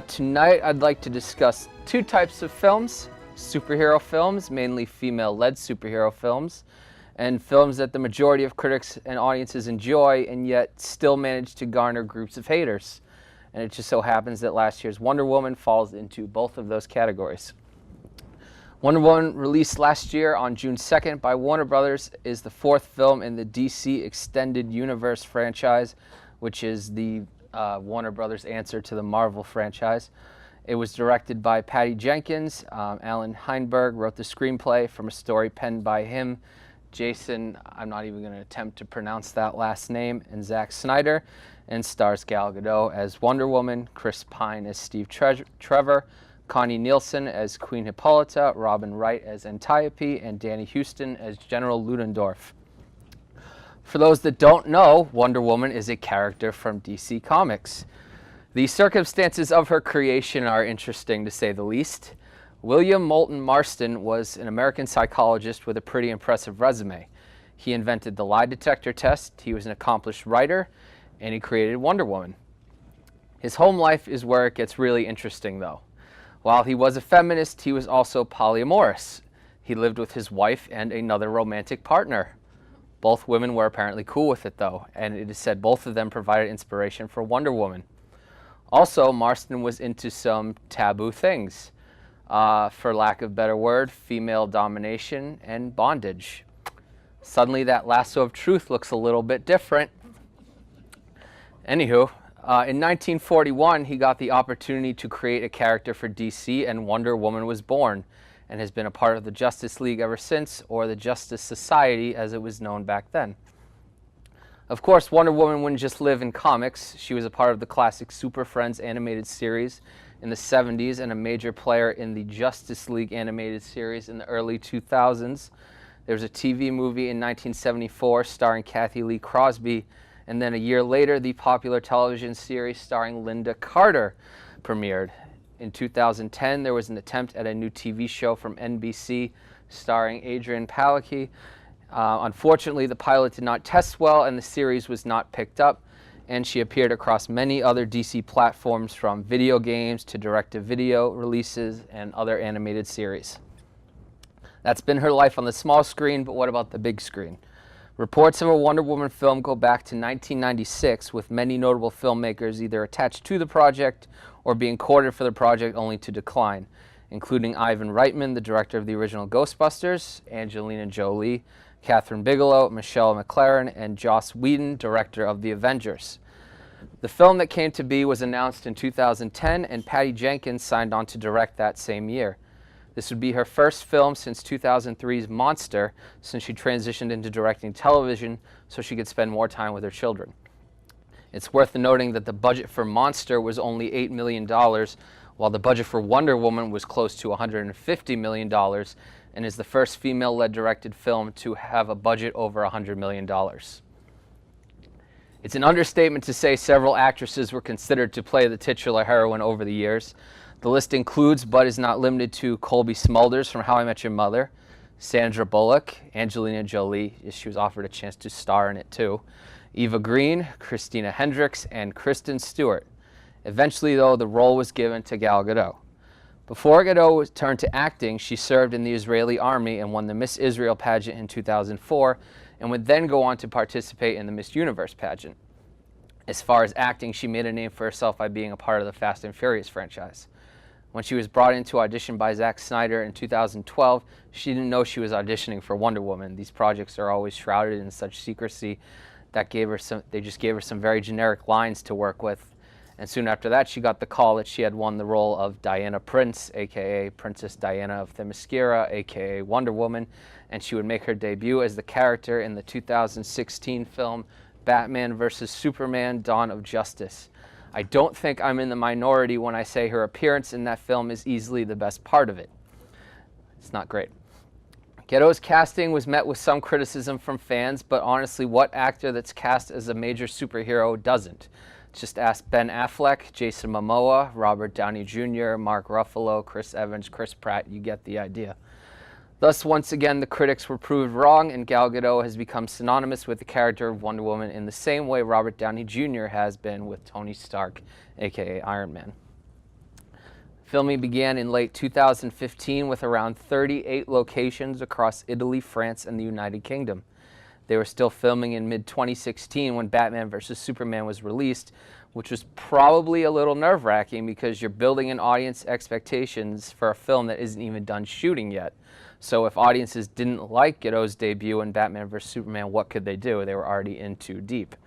Tonight I'd like to discuss two types of films: superhero films, mainly female-led superhero films, and films that the majority of critics and audiences enjoy and yet still manage to garner groups of haters. And it just so happens that last year's Wonder Woman falls into both of those categories. Wonder Woman, released last year on June 2nd by Warner Brothers, is the fourth film in the DC Extended Universe franchise, which is the Warner Brothers answer to the Marvel franchise. It was directed by Patty Jenkins. Alan Heinberg wrote the screenplay from a story penned by him, Jason, I'm not even going to attempt to pronounce that last name, and Zack Snyder, and stars Gal Gadot as Wonder Woman, Chris Pine as Steve Trevor, Connie Nielsen as Queen Hippolyta, Robin Wright as Antiope, and Danny Huston as General Ludendorff. For those that don't know, Wonder Woman is a character from DC Comics. The circumstances of her creation are interesting, to say the least. William Moulton Marston was an American psychologist with a pretty impressive resume. He invented the lie detector test, he was an accomplished writer, and he created Wonder Woman. His home life is where it gets really interesting, though. While he was a feminist, he was also polyamorous. He lived with his wife and another romantic partner. Both women were apparently cool with it, though, and it is said both of them provided inspiration for Wonder Woman. Also, Marston was into some taboo things. For lack of a better word, female domination and bondage. Suddenly that lasso of truth looks a little bit different. Anywho, in 1941 he got the opportunity to create a character for DC, and Wonder Woman was born, and has been a part of the Justice League ever since, or the Justice Society as it was known back then. Of course, Wonder Woman wouldn't just live in comics. She was a part of the classic Super Friends animated series in the 70s and a major player in the Justice League animated series in the early 2000s. There was a TV movie in 1974 starring Kathy Lee Crosby, and then a year later the popular television series starring Linda Carter premiered. In 2010 there was an attempt at a new TV show from NBC starring Adrian Palicki. Unfortunately, the pilot did not test well and the series was not picked up, and she appeared across many other DC platforms, from video games to direct-to-video releases and other animated series. That's been her life on the small screen, but what about the big screen? Reports of a Wonder Woman film go back to 1996, with many notable filmmakers either attached to the project or being courted for the project only to decline, including Ivan Reitman, the director of the original Ghostbusters, Angelina Jolie, Catherine Bigelow, Michelle McLaren, and Joss Whedon, director of The Avengers. The film that came to be was announced in 2010, and Patty Jenkins signed on to direct that same year. This would be her first film since 2003's Monster, since she transitioned into directing television so she could spend more time with her children. It's worth noting that the budget for Monster was only $8 million, while the budget for Wonder Woman was close to $150 million, and is the first female-led directed film to have a budget over $100 million. It's an understatement to say several actresses were considered to play the titular heroine over the years. The list includes, but is not limited to, Colby Smulders from How I Met Your Mother, Sandra Bullock, Angelina Jolie, she was offered a chance to star in it too, Eva Green, Christina Hendricks, and Kristen Stewart. Eventually, though, the role was given to Gal Gadot. Before Gadot turned to acting, she served in the Israeli army and won the Miss Israel pageant in 2004, and would then go on to participate in the Miss Universe pageant. As far as acting, she made a name for herself by being a part of the Fast and Furious franchise. When she was brought in to audition by Zack Snyder in 2012, she didn't know she was auditioning for Wonder Woman. These projects are always shrouded in such secrecy that they just gave her some very generic lines to work with. And soon after that, she got the call that she had won the role of Diana Prince, aka Princess Diana of Themyscira, aka Wonder Woman, and she would make her debut as the character in the 2016 film Batman vs. Superman: Dawn of Justice. I don't think I'm in the minority when I say her appearance in that film is easily the best part of it. It's not great. Gadot's casting was met with some criticism from fans, but honestly, what actor that's cast as a major superhero doesn't? Just ask Ben Affleck, Jason Momoa, Robert Downey Jr., Mark Ruffalo, Chris Evans, Chris Pratt, you get the idea. Thus, once again, the critics were proved wrong, and Gal Gadot has become synonymous with the character of Wonder Woman in the same way Robert Downey Jr. has been with Tony Stark, aka Iron Man. Filming began in late 2015 with around 38 locations across Italy, France, and the United Kingdom. They were still filming in mid-2016 when Batman vs. Superman was released, which was probably a little nerve-wracking because you're building an audience expectations for a film that isn't even done shooting yet. So if audiences didn't like Gadot's debut in Batman vs. Superman, what could they do? They were already in too deep.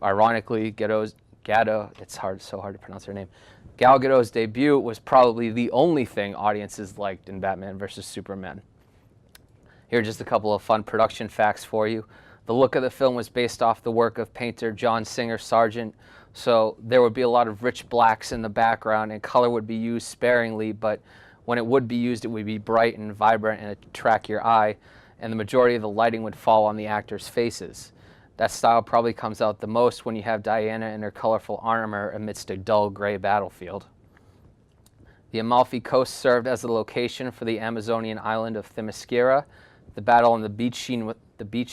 Ironically, it's so hard to pronounce her name. Gal Gadot's debut was probably the only thing audiences liked in Batman vs. Superman. Here are just a couple of fun production facts for you. The look of the film was based off the work of painter John Singer Sargent, so there would be a lot of rich blacks in the background and color would be used sparingly, but when it would be used, it would be bright and vibrant and attract your eye, and the majority of the lighting would fall on the actors' faces. That style probably comes out the most when you have Diana in her colorful armor amidst a dull gray battlefield. The Amalfi Coast served as the location for the Amazonian island of Themyscira. The battle on the beach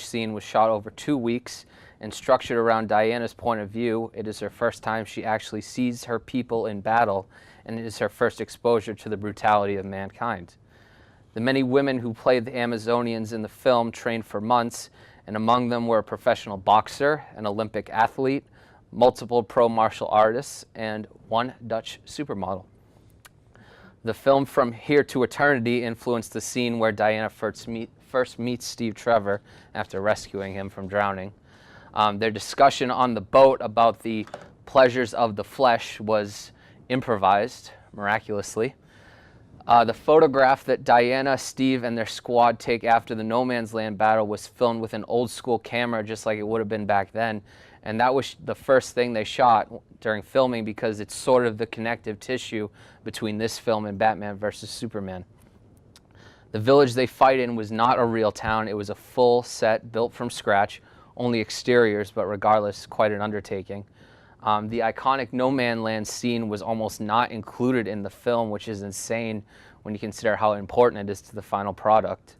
scene was shot over 2 weeks and structured around Diana's point of view. It is her first time she actually sees her people in battle, and it is her first exposure to the brutality of mankind. The many women who played the Amazonians in the film trained for months, and among them were a professional boxer, an Olympic athlete, multiple pro martial artists, and one Dutch supermodel. The film From Here to Eternity influenced the scene where Diana first meets Steve Trevor after rescuing him from drowning. Their discussion on the boat about the pleasures of the flesh was improvised, miraculously. The photograph that Diana, Steve, and their squad take after the No Man's Land battle was filmed with an old school camera just like it would have been back then, and that was the first thing they shot during filming because it's sort of the connective tissue between this film and Batman vs. Superman. The village they fight in was not a real town. It was a full set built from scratch, only exteriors, but regardless, quite an undertaking. The iconic No Man's Land scene was almost not included in the film, which is insane when you consider how important it is to the final product.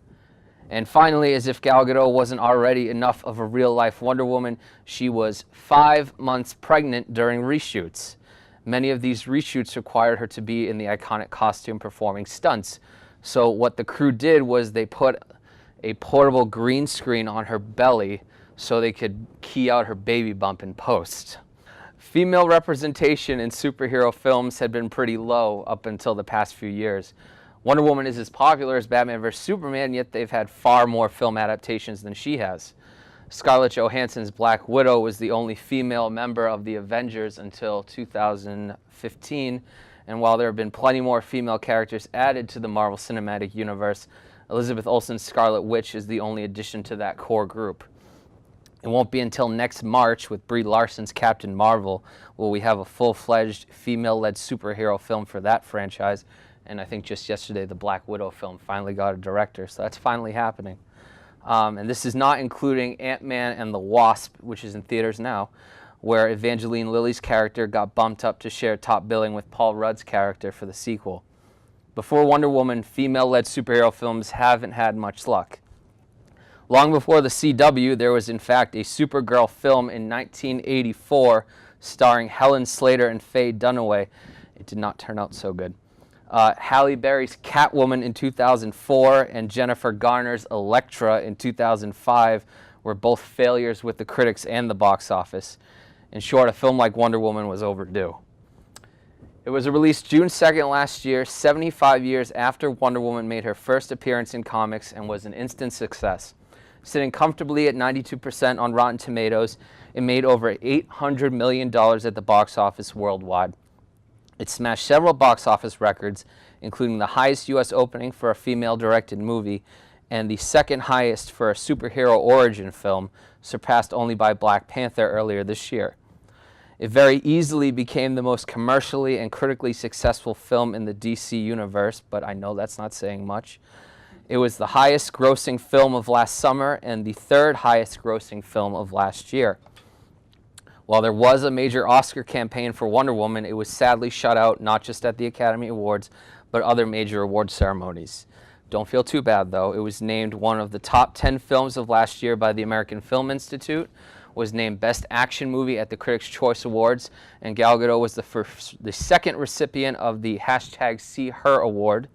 And finally, as if Gal Gadot wasn't already enough of a real-life Wonder Woman, she was 5 months pregnant during reshoots. Many of these reshoots required her to be in the iconic costume performing stunts. So what the crew did was they put a portable green screen on her belly so they could key out her baby bump in post. Female representation in superhero films had been pretty low up until the past few years. Wonder Woman is as popular as Batman vs. Superman, yet they've had far more film adaptations than she has. Scarlett Johansson's Black Widow was the only female member of the Avengers until 2015, and while there have been plenty more female characters added to the Marvel Cinematic Universe, Elizabeth Olsen's Scarlet Witch is the only addition to that core group. It won't be until next March with Brie Larson's Captain Marvel will we have a full-fledged female-led superhero film for that franchise, and I think just yesterday the Black Widow film finally got a director, so that's finally happening. And this is not including Ant-Man and the Wasp, which is in theaters now, where Evangeline Lilly's character got bumped up to share top billing with Paul Rudd's character for the sequel. Before Wonder Woman, female-led superhero films haven't had much luck. Long before the CW, there was in fact a Supergirl film in 1984 starring Helen Slater and Faye Dunaway. It did not turn out so good. Halle Berry's Catwoman in 2004 and Jennifer Garner's Elektra in 2005 were both failures with the critics and the box office. In short, a film like Wonder Woman was overdue. It was released June 2nd last year, 75 years after Wonder Woman made her first appearance in comics, and was an instant success. Sitting comfortably at 92% on Rotten Tomatoes, it made over $800 million at the box office worldwide. It smashed several box office records, including the highest U.S. opening for a female-directed movie and the second highest for a superhero origin film, surpassed only by Black Panther earlier this year. It very easily became the most commercially and critically successful film in the DC universe, but I know that's not saying much. It was the highest grossing film of last summer and the third highest grossing film of last year. While there was a major Oscar campaign for Wonder Woman, it was sadly shut out not just at the Academy Awards, but other major award ceremonies. Don't feel too bad though. It was named one of the top 10 films of last year by the American Film Institute, was named Best Action Movie at the Critics' Choice Awards, and Gal Gadot was the second recipient of the #SeeHer Award.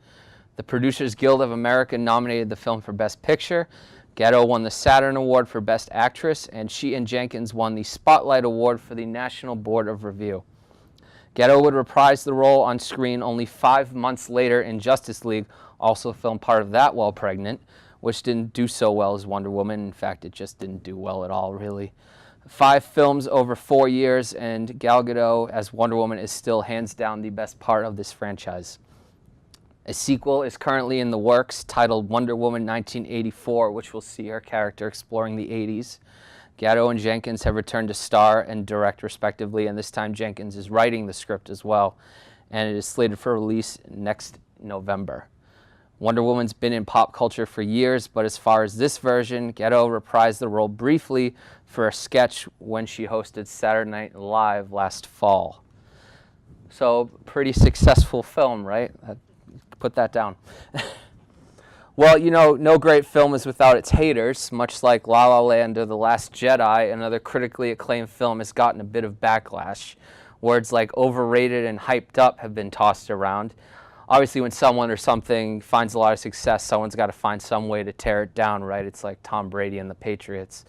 The Producers Guild of America nominated the film for Best Picture. Gadot won the Saturn Award for Best Actress, and she and Jenkins won the Spotlight Award for the National Board of Review. Gadot would reprise the role on screen only 5 months later in Justice League, also filmed part of that while pregnant, which didn't do so well as Wonder Woman. In fact, it just didn't do well at all, really. 5 films over 4 years, and Gal Gadot as Wonder Woman is still hands down the best part of this franchise. A sequel is currently in the works titled Wonder Woman 1984, which will see her character exploring the 80s. Gadot and Jenkins have returned to star and direct respectively, and this time Jenkins is writing the script as well, and it is slated for release next November. Wonder Woman's been in pop culture for years, but as far as this version, Gadot reprised the role briefly for a sketch when she hosted Saturday Night Live last fall. So, pretty successful film, right? Put that down. Well, you know, no great film is without its haters. Much like La La Land or The Last Jedi, another critically acclaimed film has gotten a bit of backlash. Words like overrated and hyped up have been tossed around. Obviously, when someone or something finds a lot of success, someone's got to find some way to tear it down, right? It's like Tom Brady and the Patriots.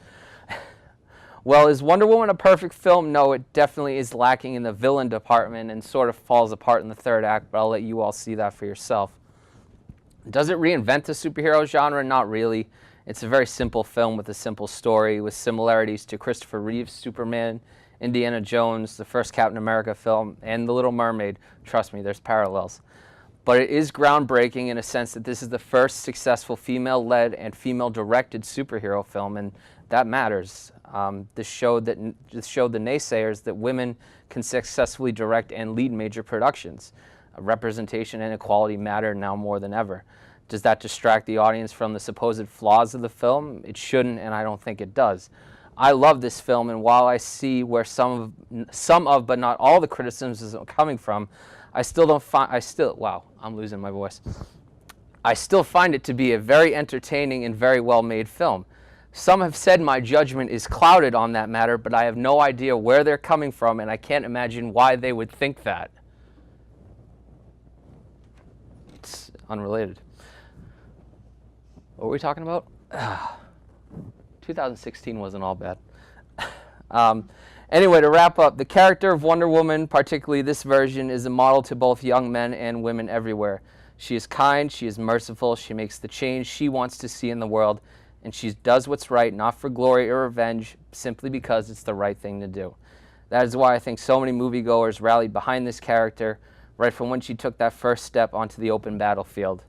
Well, is Wonder Woman a perfect film? No, it definitely is lacking in the villain department and sort of falls apart in the third act, but I'll let you all see that for yourself. Does it reinvent the superhero genre? Not really. It's a very simple film with a simple story with similarities to Christopher Reeve's Superman, Indiana Jones, the first Captain America film, and The Little Mermaid. Trust me, there's parallels. But it is groundbreaking in a sense that this is the first successful female-led and female-directed superhero film, and that matters. This showed the naysayers that women can successfully direct and lead major productions. Representation and equality matter now more than ever. Does that distract the audience from the supposed flaws of the film? It shouldn't, and I don't think it does. I love this film, and while I see where some of but not all the criticisms are coming from, I still find it to be a very entertaining and very well-made film. Some have said my judgment is clouded on that matter, but I have no idea where they're coming from, and I can't imagine why they would think that. It's unrelated. What were we talking about? 2016 wasn't all bad. Anyway, to wrap up, the character of Wonder Woman, particularly this version, is a model to both young men and women everywhere. She is kind, she is merciful, she makes the change she wants to see in the world, and she does what's right, not for glory or revenge, simply because it's the right thing to do. That is why I think so many moviegoers rallied behind this character right from when she took that first step onto the open battlefield.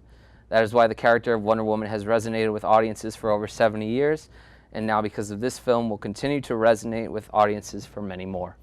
That is why the character of Wonder Woman has resonated with audiences for over 70 years, and now because of this film will continue to resonate with audiences for many more.